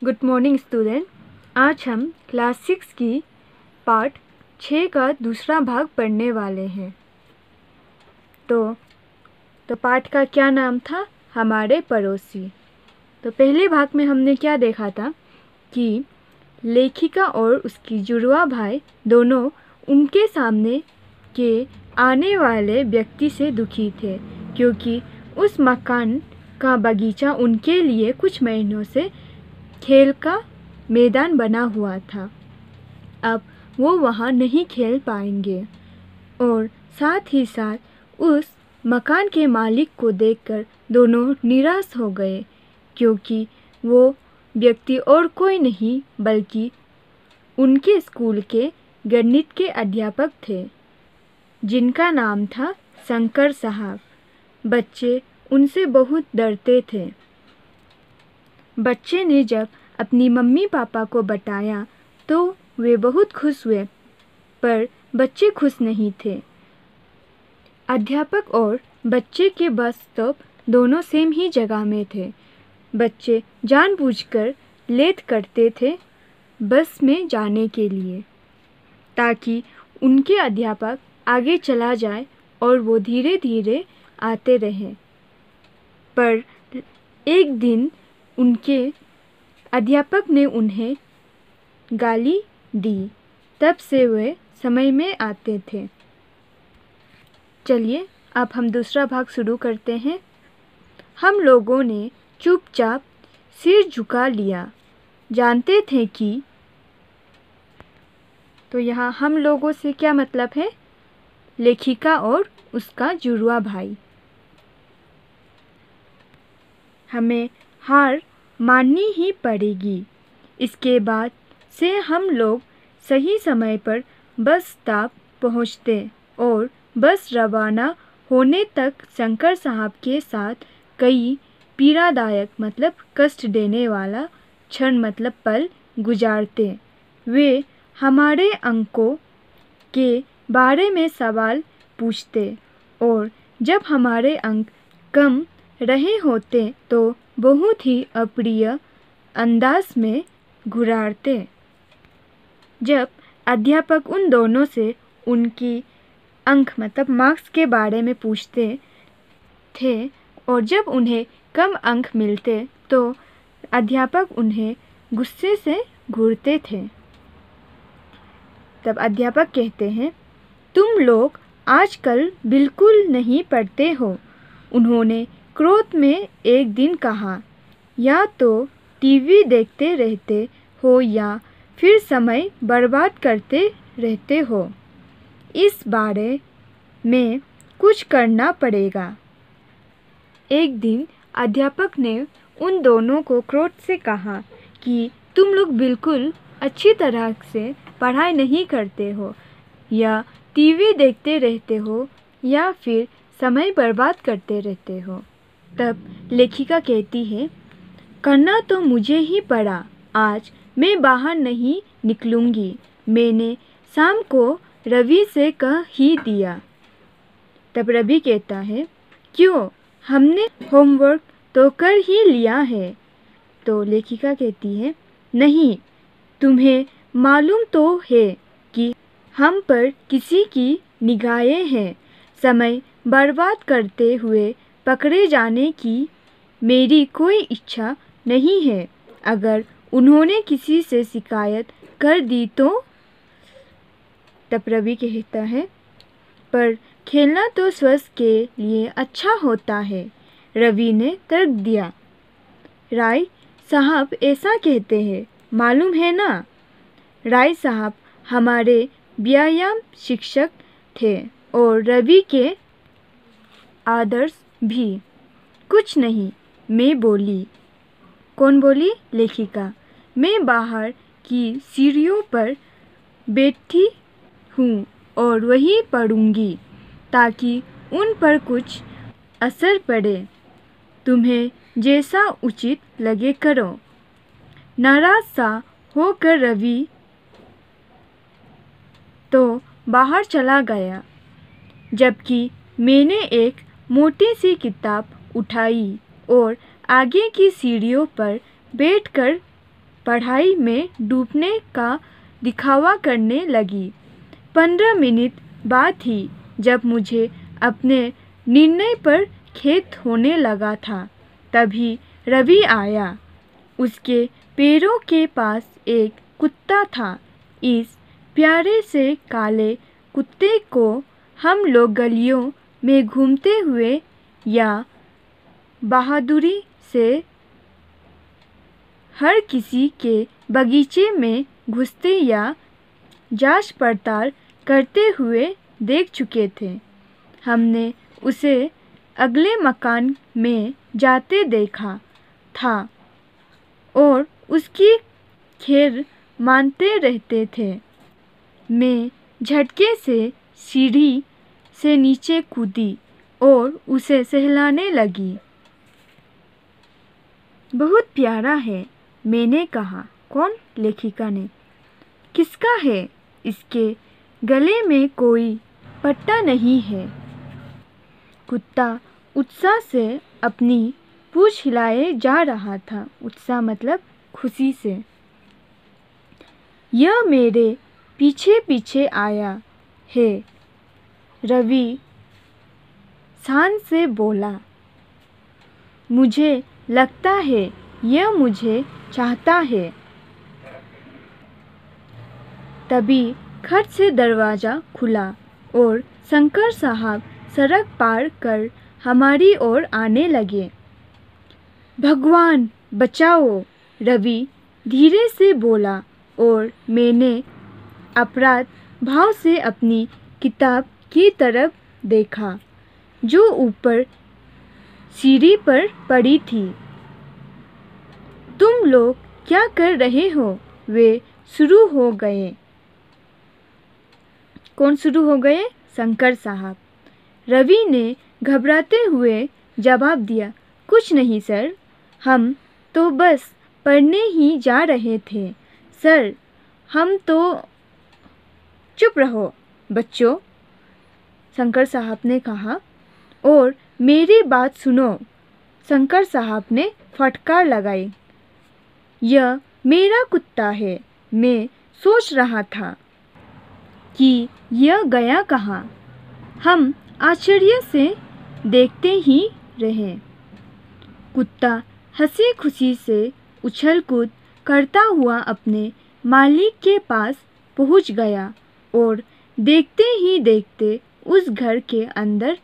Good morning student. आज हम class 6 की पार्ट 6 का दूसरा भाग पढ़ने वाले हैं। तो पाठ का क्या नाम था? हमारे पड़ोसी। तो पहले भाग में हमने क्या देखा था कि लेखिका और उसकी जुड़वा भाई दोनों उनके सामने के आने वाले व्यक्ति से दुखी थे, क्योंकि उस मकान का बगीचा उनके लिए कुछ महीनों से खेल का मैदान बना हुआ था। अब वो वहाँ नहीं खेल पाएंगे और साथ ही साथ उस मकान के मालिक को देखकर दोनों निराश हो गए, क्योंकि वो व्यक्ति और कोई नहीं बल्कि उनके स्कूल के गणित के अध्यापक थे, जिनका नाम था शंकर साहब। बच्चे उनसे बहुत डरते थे। बच्चे ने जब अपनी मम्मी पापा को बताया तो वे बहुत खुश हुए, पर बच्चे खुश नहीं थे। अध्यापक और बच्चे के बस स्टॉप दोनों सेम ही जगह में थे। बच्चे जानबूझकर लेट करते थे बस में जाने के लिए, ताकि उनके अध्यापक आगे चला जाए और वो धीरे धीरे आते रहें। पर एक दिन उनके अध्यापक ने उन्हें गाली दी, तब से वे समय में आते थे। चलिए अब हम दूसरा भाग शुरू करते हैं। हम लोगों ने चुपचाप सिर झुका लिया, जानते थे कि तो यहाँ हम लोगों से क्या मतलब है? लेखिका और उसका जुड़वा भाई। हमें हार माननी ही पड़ेगी। इसके बाद से हम लोग सही समय पर बस स्टॉप पहुँचते और बस रवाना होने तक शंकर साहब के साथ कई पीड़ादायक मतलब कष्ट देने वाला क्षण मतलब पल गुजारते। वे हमारे अंकों के बारे में सवाल पूछते और जब हमारे अंक कम रहे होते तो बहुत ही अप्रिय अंदाज में घुराते। जब अध्यापक उन दोनों से उनकी अंक मतलब मार्क्स के बारे में पूछते थे और जब उन्हें कम अंक मिलते तो अध्यापक उन्हें गुस्से से घूरते थे। तब अध्यापक कहते हैं, तुम लोग आजकल बिल्कुल नहीं पढ़ते हो। उन्होंने क्रोध में एक दिन कहा, या तो टीवी देखते रहते हो या फिर समय बर्बाद करते रहते हो। इस बारे में कुछ करना पड़ेगा। एक दिन अध्यापक ने उन दोनों को क्रोध से कहा कि तुम लोग बिल्कुल अच्छी तरह से पढ़ाई नहीं करते हो, या टीवी देखते रहते हो या फिर समय बर्बाद करते रहते हो। तब लेखिका कहती है, करना तो मुझे ही पड़ा। आज मैं बाहर नहीं निकलूंगी। मैंने शाम को रवि से कह ही दिया। तब रवि कहता है, क्यों? हमने होमवर्क तो कर ही लिया है। तो लेखिका कहती है, नहीं, तुम्हें मालूम तो है कि हम पर किसी की निगाहें हैं। समय बर्बाद करते हुए पकड़े जाने की मेरी कोई इच्छा नहीं है। अगर उन्होंने किसी से शिकायत कर दी तो? तब रवि कहता है, पर खेलना तो स्वास्थ्य के लिए अच्छा होता है। रवि ने तर्क दिया। राय साहब ऐसा कहते हैं, मालूम है ना? राय साहब हमारे व्यायाम शिक्षक थे और रवि के आदर्श भी। कुछ नहीं, मैं बोली। कौन बोली? लेखिका। मैं बाहर की सीढ़ियों पर बैठी हूँ और वही पढ़ूंगी ताकि उन पर कुछ असर पड़े। तुम्हें जैसा उचित लगे करो। नाराज सा होकर रवि तो बाहर चला गया, जबकि मैंने एक मोटी सी किताब उठाई और आगे की सीढ़ियों पर बैठकर पढ़ाई में डूबने का दिखावा करने लगी। 15 मिनट बाद ही जब मुझे अपने निर्णय पर खेद होने लगा था, तभी रवि आया। उसके पैरों के पास एक कुत्ता था। इस प्यारे से काले कुत्ते को हम लोग गलियों में घूमते हुए या बहादुरी से हर किसी के बगीचे में घुसते या जांच पड़ताल करते हुए देख चुके थे। हमने उसे अगले मकान में जाते देखा था और उसकी खैर मानते रहते थे। मैं झटके से सीढ़ी से नीचे कूदी और उसे सहलाने लगी। बहुत प्यारा है, मैंने कहा। कौन? लेखिका ने। किसका है? इसके गले में कोई पट्टा नहीं है। कुत्ता उत्साह से अपनी पूंछ हिलाए जा रहा था। उत्साह मतलब खुशी से। यह मेरे पीछे पीछे आया है, रवि शान से बोला। मुझे लगता है यह मुझे चाहता है। तभी खट से दरवाज़ा खुला और शंकर साहब सड़क पार कर हमारी ओर आने लगे। भगवान बचाओ, रवि धीरे से बोला और मैंने अपराध भाव से अपनी किताब की तरफ देखा जो ऊपर सीढ़ी पर पड़ी थी। तुम लोग क्या कर रहे हो? वे शुरू हो गए। कौन शुरू हो गए? शंकर साहब। रवि ने घबराते हुए जवाब दिया, कुछ नहीं सर, हम तो बस पढ़ने ही जा रहे थे सर। हम तो। चुप रहो बच्चों, शंकर साहब ने कहा। और मेरी बात सुनो, शंकर साहब ने फटकार लगाई। यह मेरा कुत्ता है। मैं सोच रहा था कि यह गया कहाँ। हम आश्चर्य से देखते ही रहे। कुत्ता हंसी खुशी से उछल कूद करता हुआ अपने मालिक के पास पहुंच गया और देखते ही देखते उस घर के अंदर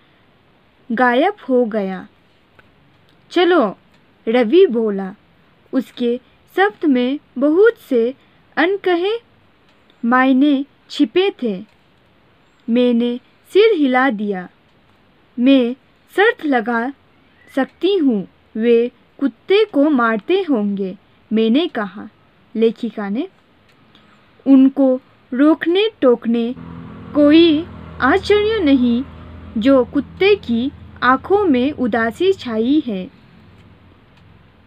गायब हो गया। चलो, रवि बोला। उसके शब्द में बहुत से अनकहे मायने छिपे थे। मैंने सिर हिला दिया। मैं शर्त लगा सकती हूँ वे कुत्ते को मारते होंगे, मैंने कहा। लेखिका ने। उनको रोकने टोकने कोई आश्चर्य नहीं जो कुत्ते की आंखों में उदासी छाई है।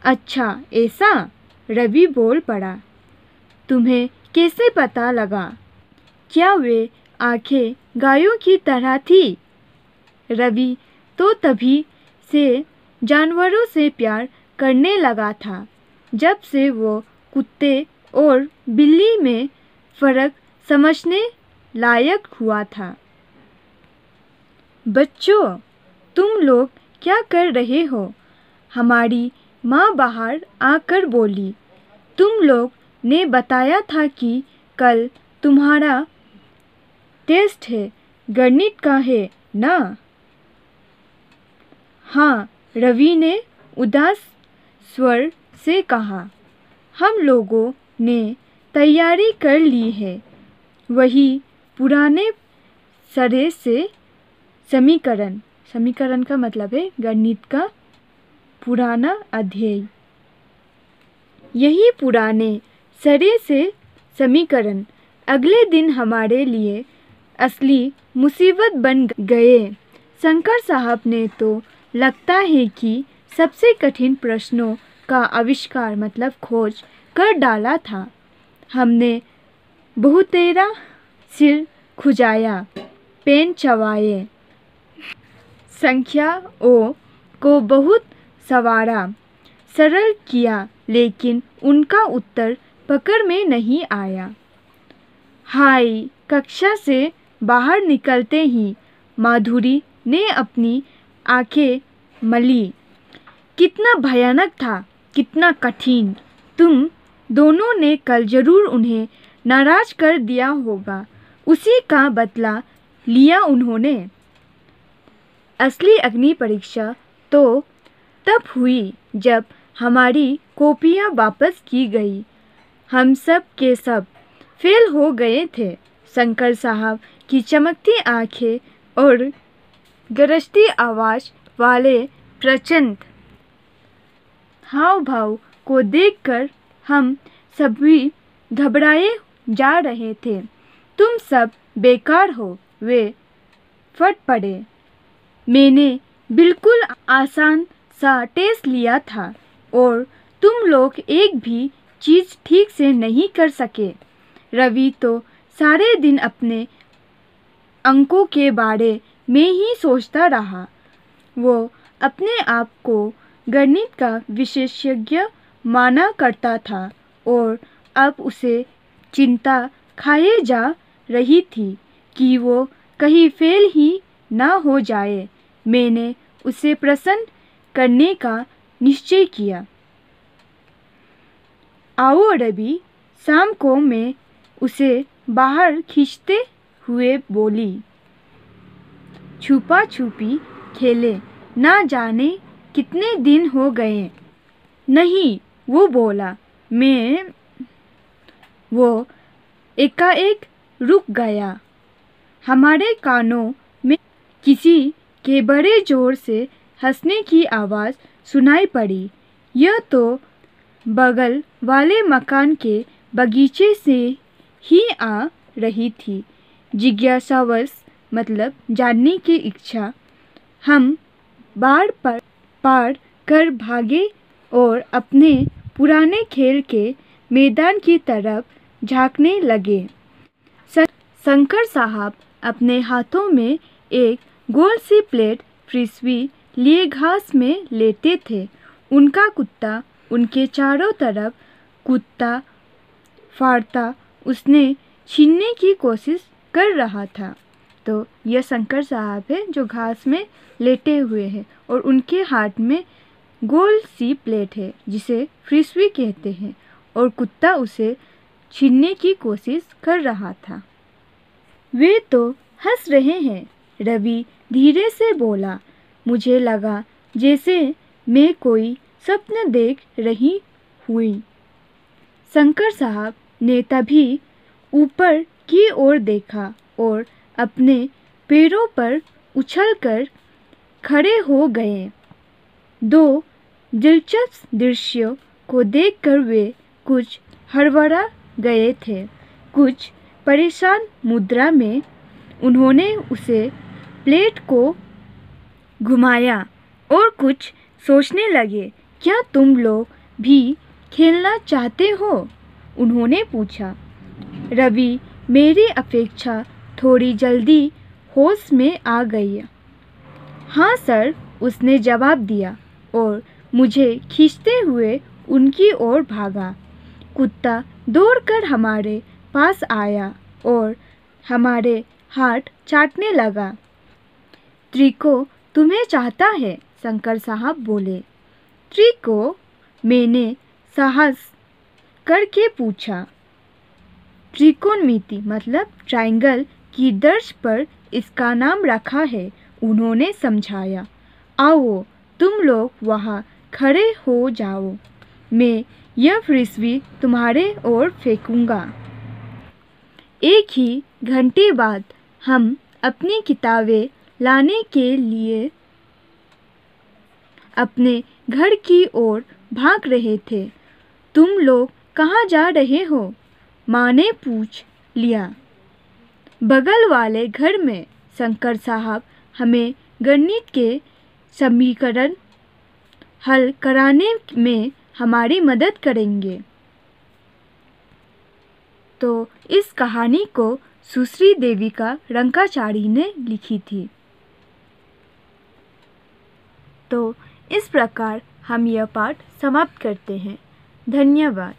अच्छा ऐसा? रवि बोल पड़ा। तुम्हें कैसे पता लगा? क्या वे आंखें गायों की तरह थी? रवि तो तभी से जानवरों से प्यार करने लगा था जब से वो कुत्ते और बिल्ली में फर्क समझने लायक हुआ था। बच्चों, तुम लोग क्या कर रहे हो? हमारी माँ बाहर आकर बोली। तुम लोग ने बताया था कि कल तुम्हारा टेस्ट है, गणित का है ना? हाँ, रवि ने उदास स्वर से कहा। हम लोगों ने तैयारी कर ली है। वही पुराने सरे से समीकरण। समीकरण का मतलब है गणित का पुराना अध्याय। यही पुराने सरे से समीकरण अगले दिन हमारे लिए असली मुसीबत बन गए। शंकर साहब ने तो लगता है कि सबसे कठिन प्रश्नों का आविष्कार मतलब खोज कर डाला था। हमने बहुतेरा सिर खुजाया, पेन चबाए, संख्या ओ को बहुत सवारा, सरल किया, लेकिन उनका उत्तर पकड़ में नहीं आया। हाय, कक्षा से बाहर निकलते ही माधुरी ने अपनी आंखें मली। कितना भयानक था, कितना कठिन। तुम दोनों ने कल जरूर उन्हें नाराज कर दिया होगा। उसी का बदला लिया उन्होंने। असली अग्नि परीक्षा तो तब हुई जब हमारी कॉपियाँ वापस की गई। हम सब के सब फेल हो गए थे। शंकर साहब की चमकती आंखें और गरजती आवाज़ वाले प्रचंड हाव भाव को देखकर हम सभी घबराए जा रहे थे। तुम सब बेकार हो, वे फट पड़े। मैंने बिल्कुल आसान सा टेस्ट लिया था और तुम लोग एक भी चीज़ ठीक से नहीं कर सके। रवि तो सारे दिन अपने अंकों के बारे में ही सोचता रहा। वो अपने आप को गणित का विशेषज्ञ माना करता था और अब उसे चिंता खाए जा रही थी कि वो कहीं फेल ही ना हो जाए। मैंने उसे प्रसन्न करने का निश्चय किया। आओ रवि, शाम को मैं उसे बाहर खींचते हुए बोली। छुपा छुपी खेले, ना जाने कितने दिन हो गए। नहीं, वो बोला। वो एकाएक रुक गया। हमारे कानों में किसी के बड़े जोर से हंसने की आवाज़ सुनाई पड़ी। यह तो बगल वाले मकान के बगीचे से ही आ रही थी। जिज्ञासावश, मतलब जानने की इच्छा, हम बार पार कर भागे और अपने पुराने खेल के मैदान की तरफ झांकने लगे। शंकर साहब अपने हाथों में एक गोल सी प्लेट फ्रिस्बी लिए घास में लेटे थे। उनका कुत्ता उनके चारों तरफ कूदता फाड़ता उसने छीनने की कोशिश कर रहा था। तो यह शंकर साहब है जो घास में लेटे हुए हैं और उनके हाथ में गोल सी प्लेट है जिसे फ्रिस्बी कहते हैं और कुत्ता उसे छीनने की कोशिश कर रहा था। वे तो हंस रहे हैं, रवि धीरे से बोला। मुझे लगा जैसे मैं कोई स्वप्न देख रही हुई। शंकर साहब ने तभी ऊपर की ओर देखा और अपने पैरों पर उछलकर खड़े हो गए। दो दिलचस्प दृश्यों को देखकर वे कुछ हड़बड़ा गए थे। कुछ परेशान मुद्रा में उन्होंने उसे प्लेट को घुमाया और कुछ सोचने लगे। क्या तुम लोग भी खेलना चाहते हो? उन्होंने पूछा। रवि मेरी अपेक्षा थोड़ी जल्दी होश में आ गई। हाँ सर, उसने जवाब दिया और मुझे खींचते हुए उनकी ओर भागा। कुत्ता दौड़कर हमारे पास आया और हमारे हाथ चाटने लगा। त्रिको तुम्हें चाहता है, शंकर साहब बोले। त्रिको? मैंने साहस करके पूछा। त्रिकोणमिति मतलब ट्रायंगल की दर्ज पर इसका नाम रखा है, उन्होंने समझाया। आओ तुम लोग वहाँ खड़े हो जाओ, मैं यह फ्रिस्बी तुम्हारे ओर फेंकूंगा। एक ही घंटे बाद हम अपनी किताबें लाने के लिए अपने घर की ओर भाग रहे थे। तुम लोग कहाँ जा रहे हो? माँ ने पूछ लिया। बगल वाले घर में। शंकर साहब हमें गणित के समीकरण हल कराने में हमारी मदद करेंगे। तो इस कहानी को सुश्री देविका रंकाचारी ने लिखी थी। तो इस प्रकार हम यह पाठ समाप्त करते हैं। धन्यवाद।